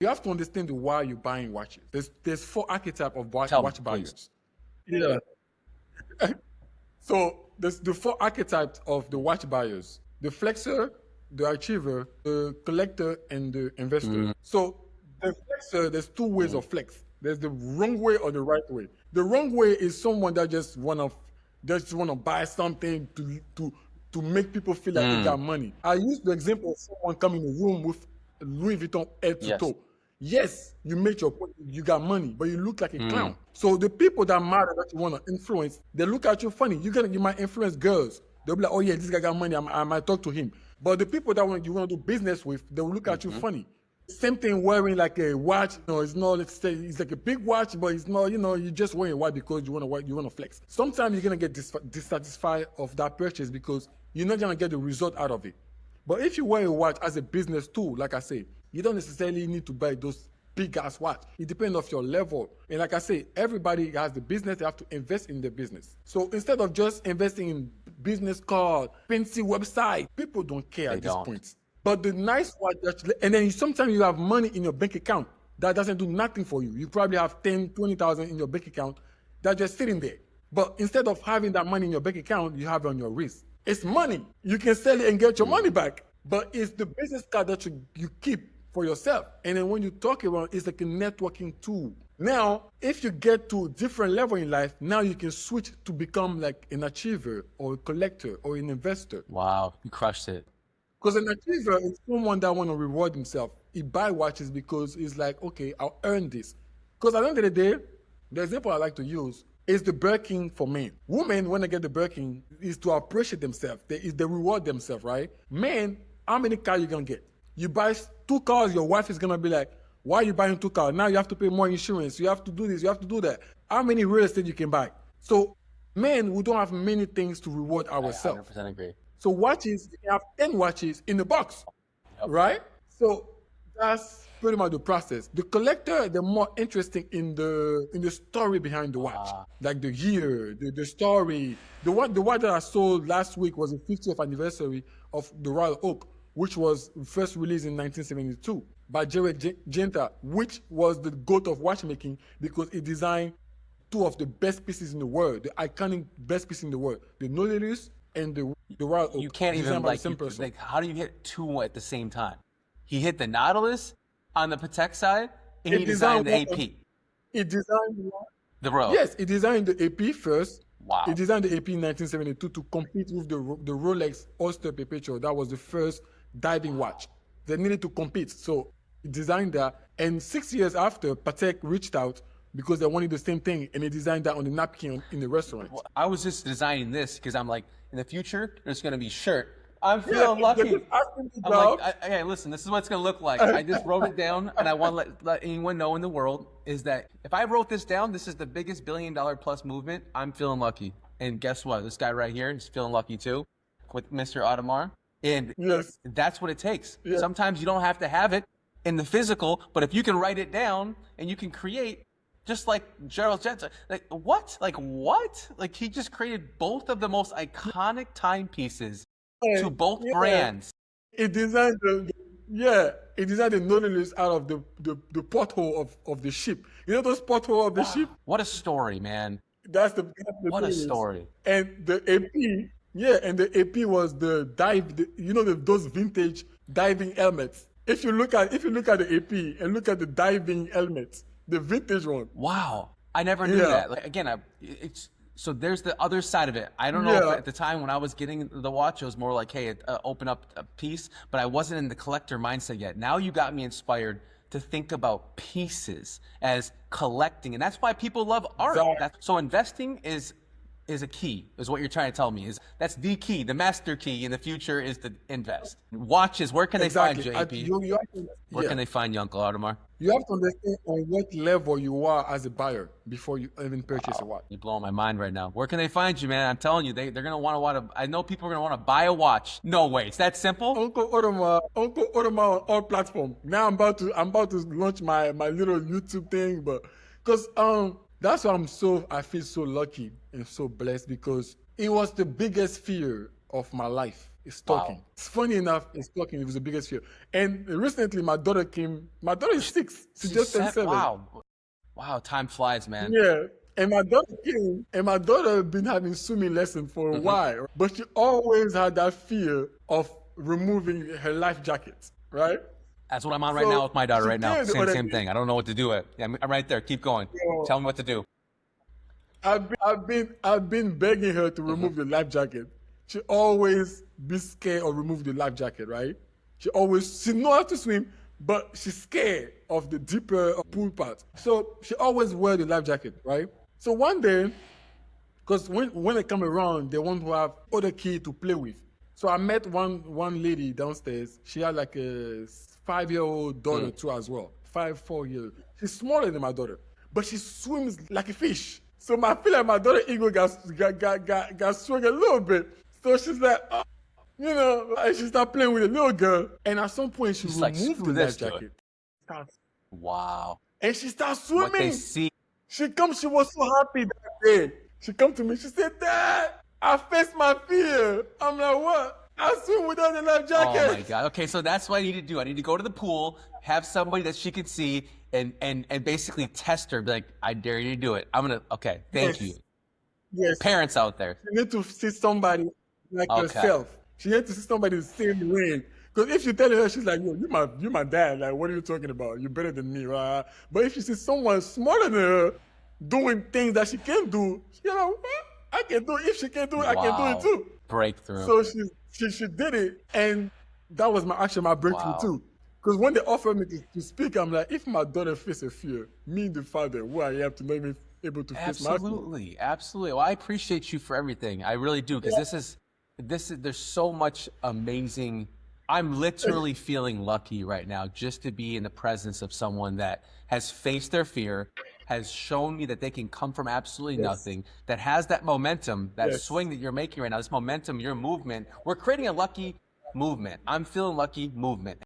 You have to understand the why you're buying watches. There's 4 archetypes of watch Tell me, buyers. Yeah. So there's the 4 archetypes of the watch buyers: the flexor, the achiever, the collector, and the investor. So the flexor, there's 2 ways of flex. There's the wrong way or the right way. The wrong way is someone that just wanna buy something to make people feel like they got money. I use the example of someone coming in the room with Louis Vuitton head to Yes. toe. Yes, you made your point, you got money, but you look like a clown. So the people that matter that you want to influence, they look at you funny. You might influence girls. They'll be like, oh yeah, this guy got money, I might talk to him. But the people that you want to do business with, they'll look at you funny. Same thing wearing like a watch. It's not. It's like a big watch, but it's not. You're just wearing a watch because you want to flex. Sometimes you're gonna get dissatisfied of that purchase because you're not gonna get the result out of it. But if you wear a watch as a business tool, like I say, you don't necessarily need to buy those big ass watch. It depends on your level. And like I say, everybody has the business, they have to invest in the business. So instead of just investing in business card, fancy website, people don't care at this point. But the nice watch, and then sometimes you have money in your bank account that doesn't do nothing for you. You probably have 10, 20,000 in your bank account that's just sitting there. But instead of having that money in your bank account, you have it on your wrist. It's money. You can sell it and get your money back. But it's the business card that you keep for yourself. And then when you talk about it's like a networking tool. Now, if you get to a different level in life, now you can switch to become like an achiever or a collector or an investor. Wow, you crushed it. Because an achiever is someone that want to reward himself. He buy watches because he's like, okay, I'll earn this. Because at the end of the day, the example I like to use is the Birkin for men. Women, when they get the Birkin, is to appreciate themselves. They reward themselves, right? Men, how many cars you gonna get? You buy 2 cars, your wife is gonna be like, why are you buying 2 cars? Now you have to pay more insurance. You have to do this, you have to do that. How many real estate you can buy? So men, we don't have many things to reward ourselves. I 100% agree. So watches, you can have 10 watches in the box, right? So that's pretty much the process. The collector, they're more interesting in the story behind the watch, like the year, the story. The watch that I sold last week was the 50th anniversary of the Royal Oak, which was first released in 1972 by Jared Genta, which was the goat of watchmaking because it designed 2 of the best pieces in the world, the iconic best pieces in the world, the Nautilus and the Royal Oak. You can't even like how do you hit 2 at the same time? He hit the Nautilus on the Patek side, and he designed the AP. He designed the Royal. Yes, he designed the AP first. Wow. He designed the AP in 1972 to compete with the Rolex Oyster Perpetual. That was the first diving watch. They needed to compete, so he designed that. And 6 years after, Patek reached out because they wanted the same thing, and he designed that on the napkin in the restaurant. Well, I was just designing this because I'm like, in the future, there's going to be shirt. I'm feeling lucky. I'm like, hey, listen, this is what it's going to look like. I just wrote it down, and I want to let anyone know in the world is that if I wrote this down, this is the biggest $1 billion plus movement. I'm feeling lucky. And guess what? This guy right here is feeling lucky too with Mr. Audemars. And that's what it takes. Sometimes you don't have to have it in the physical, but if you can write it down and you can create, just like Gerald Genta, like what? Like he just created both of the most iconic timepieces to both brands. He designed the Nautilus out of the porthole of the ship. You know those porthole of the ship? What a story, man. That's the what a story. And the AP, and the AP was the dive. Those vintage diving helmets. If you look at the AP and look at the diving helmets, the vintage one. Wow, I never knew that. Like again, so there's the other side of it. I don't know if at the time when I was getting the watch, it was more like, hey, open up a piece, but I wasn't in the collector mindset yet. Now you got me inspired to think about pieces as collecting, and that's why people love art. So investing is a key, is what you're trying to tell me. That's the key. The master key in the future is to invest. Watches, where can they find you, AP? Where can they find you, Uncle Audemars? You have to understand on what level you are as a buyer before you even purchase a watch. You're blowing my mind right now. Where can they find you, man? I'm telling you, they're going to want to, I know people are going to want to buy a watch. No way. It's that simple? Uncle Audemars on all platforms. Now I'm about to launch my little YouTube thing, but because that's why I feel so lucky and so blessed because it was the biggest fear of my life is stalking. Wow. It's funny enough, it's stalking. It was the biggest fear. And recently, my daughter came. My daughter is 6. She just turned 7. Wow, time flies, man. Yeah. And my daughter came, and my daughter had been having swimming lessons for a while, but she always had that fear of removing her life jacket, right? That's what I'm on right now with my daughter right now. Same day. thing. I don't know what to do. I'm right there. Keep going. Tell me what to do. I've been begging her to remove the life jacket. She always be scared of remove the life jacket, right? She know how to swim, but she's scared of the deeper pool part. So she always wear the life jacket, right? So one day, because when they come around, they want to have other kids to play with. So I met one lady downstairs. She had like a 5-year-old daughter too as well. 4 years. She's smaller than my daughter, but she swims like a fish. So I feel like my daughter ego got swung a little bit. So she's like, oh, you know, and she started playing with a little girl. And at some point, she removed the life jacket. Wow. And she starts swimming. What they see. She was so happy that day. She come to me, she said, Dad, I faced my fear. I'm like, what? I swim without the life jacket. Oh my God. Okay, so that's what I need to do. I need to go to the pool, have somebody that she can see, and basically test her. Be like, I dare you to do it. Okay, thank you. Yes. Parents out there. You need to see somebody like yourself. She had to see somebody the same way. Because if you tell her, she's like, yo, you my dad. Like, what are you talking about? You're better than me, right? But if she sees someone smaller than her doing things that she can do, you know, I can do it. If she can do it, I can do it too. Breakthrough. So she did it, and that was my breakthrough too. Because when they offered me to speak, I'm like, if my daughter faces a fear, me the father, who I am to make me able to face my fear. Absolutely. Well, I appreciate you for everything. I really do, because this is there's so much amazing. I'm literally feeling lucky right now just to be in the presence of someone that has faced their fear, has shown me that they can come from absolutely nothing, that has that momentum, that swing that you're making right now, this momentum, your movement. We're creating a lucky movement. I'm feeling lucky movement.